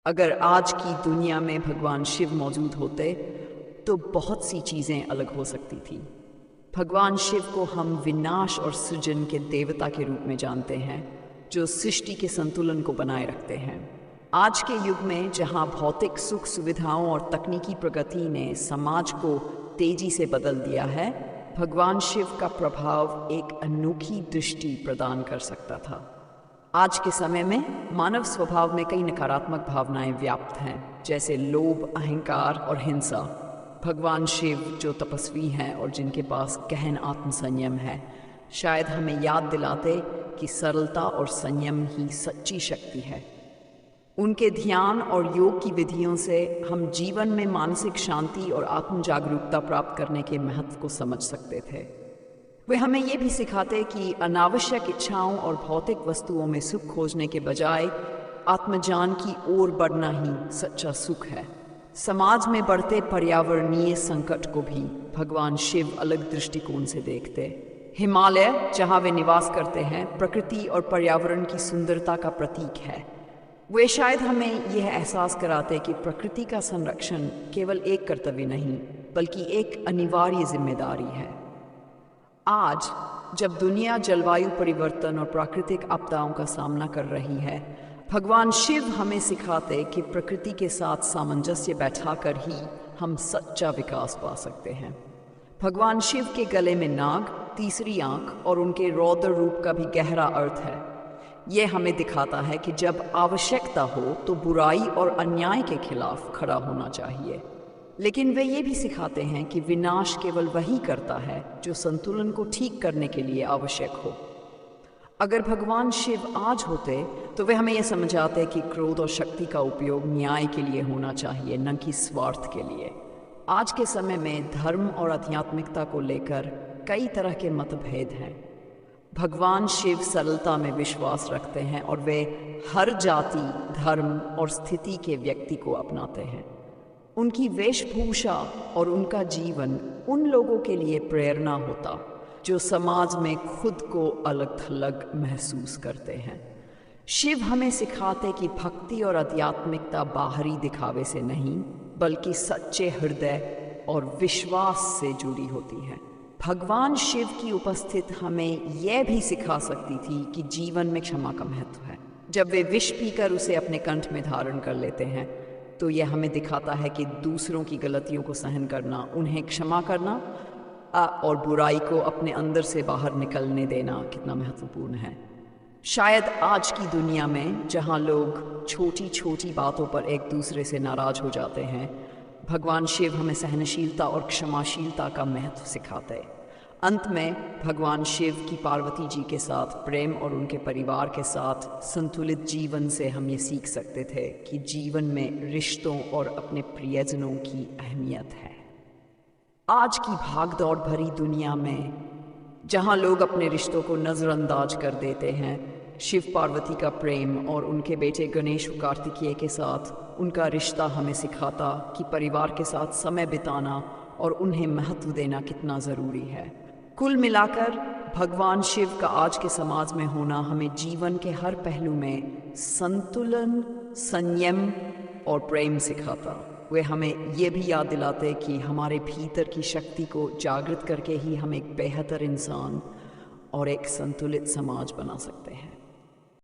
अगर आज की दुनिया में भगवान शिव मौजूद होते तो बहुत सी चीज़ें अलग हो सकती थी। भगवान शिव को हम विनाश और सृजन के देवता के रूप में जानते हैं, जो सृष्टि के संतुलन को बनाए रखते हैं। आज के युग में जहां भौतिक सुख सुविधाओं और तकनीकी प्रगति ने समाज को तेजी से बदल दिया है, भगवान शिव का प्रभाव एक अनोखी दृष्टि प्रदान कर सकता था। आज के समय में मानव स्वभाव में कई नकारात्मक भावनाएं व्याप्त हैं, जैसे लोभ, अहंकार और हिंसा। भगवान शिव जो तपस्वी हैं और जिनके पास गहन आत्मसंयम है, शायद हमें याद दिलाते कि सरलता और संयम ही सच्ची शक्ति है। उनके ध्यान और योग की विधियों से हम जीवन में मानसिक शांति और आत्म जागरूकता प्राप्त करने के महत्व को समझ सकते थे। वे हमें ये भी सिखाते कि अनावश्यक इच्छाओं और भौतिक वस्तुओं में सुख खोजने के बजाय आत्मज्ञान की ओर बढ़ना ही सच्चा सुख है। समाज में बढ़ते पर्यावरणीय संकट को भी भगवान शिव अलग दृष्टिकोण से देखते। हिमालय, जहाँ वे निवास करते हैं, प्रकृति और पर्यावरण की सुंदरता का प्रतीक है। वे शायद हमें यह एहसास कराते कि प्रकृति का संरक्षण केवल एक कर्तव्य नहीं, बल्कि एक अनिवार्य जिम्मेदारी है। आज जब दुनिया जलवायु परिवर्तन और प्राकृतिक आपदाओं का सामना कर रही है, भगवान शिव हमें सिखाते कि प्रकृति के साथ सामंजस्य बैठाकर ही हम सच्चा विकास पा सकते हैं। भगवान शिव के गले में नाग, तीसरी आंख और उनके रौद्र रूप का भी गहरा अर्थ है। ये हमें दिखाता है कि जब आवश्यकता हो तो बुराई और अन्याय के खिलाफ खड़ा होना चाहिए, लेकिन वे ये भी सिखाते हैं कि विनाश केवल वही करता है जो संतुलन को ठीक करने के लिए आवश्यक हो। अगर भगवान शिव आज होते तो वे हमें यह समझाते कि क्रोध और शक्ति का उपयोग न्याय के लिए होना चाहिए, न कि स्वार्थ के लिए। आज के समय में धर्म और आध्यात्मिकता को लेकर कई तरह के मतभेद हैं। भगवान शिव सरलता में विश्वास रखते हैं और वे हर जाति, धर्म और स्थिति के व्यक्ति को अपनाते हैं। उनकी वेशभूषा और उनका जीवन उन लोगों के लिए प्रेरणा होता जो समाज में खुद को अलग थलग महसूस करते हैं। शिव हमें सिखाते कि भक्ति और आध्यात्मिकता बाहरी दिखावे से नहीं, बल्कि सच्चे हृदय और विश्वास से जुड़ी होती है। भगवान शिव की उपस्थिति हमें यह भी सिखा सकती थी कि जीवन में क्षमा का महत्व है। जब वे विष पीकर उसे अपने कंठ में धारण कर लेते हैं, तो यह हमें दिखाता है कि दूसरों की गलतियों को सहन करना, उन्हें क्षमा करना और बुराई को अपने अंदर से बाहर निकलने देना कितना महत्वपूर्ण है। शायद आज की दुनिया में जहां लोग छोटी छोटी बातों पर एक दूसरे से नाराज हो जाते हैं, भगवान शिव हमें सहनशीलता और क्षमाशीलता का महत्व सिखाते हैं। अंत में भगवान शिव की पार्वती जी के साथ प्रेम और उनके परिवार के साथ संतुलित जीवन से हम ये सीख सकते थे कि जीवन में रिश्तों और अपने प्रियजनों की अहमियत है। आज की भागदौड़ भरी दुनिया में जहां लोग अपने रिश्तों को नज़रअंदाज कर देते हैं, शिव पार्वती का प्रेम और उनके बेटे गणेश कार्तिकेय के साथ उनका रिश्ता हमें सिखाता कि परिवार के साथ समय बिताना और उन्हें महत्व देना कितना ज़रूरी है। कुल मिलाकर भगवान शिव का आज के समाज में होना हमें जीवन के हर पहलू में संतुलन, संयम और प्रेम सिखाता। वे हमें ये भी याद दिलाते कि हमारे भीतर की शक्ति को जागृत करके ही हम एक बेहतर इंसान और एक संतुलित समाज बना सकते हैं।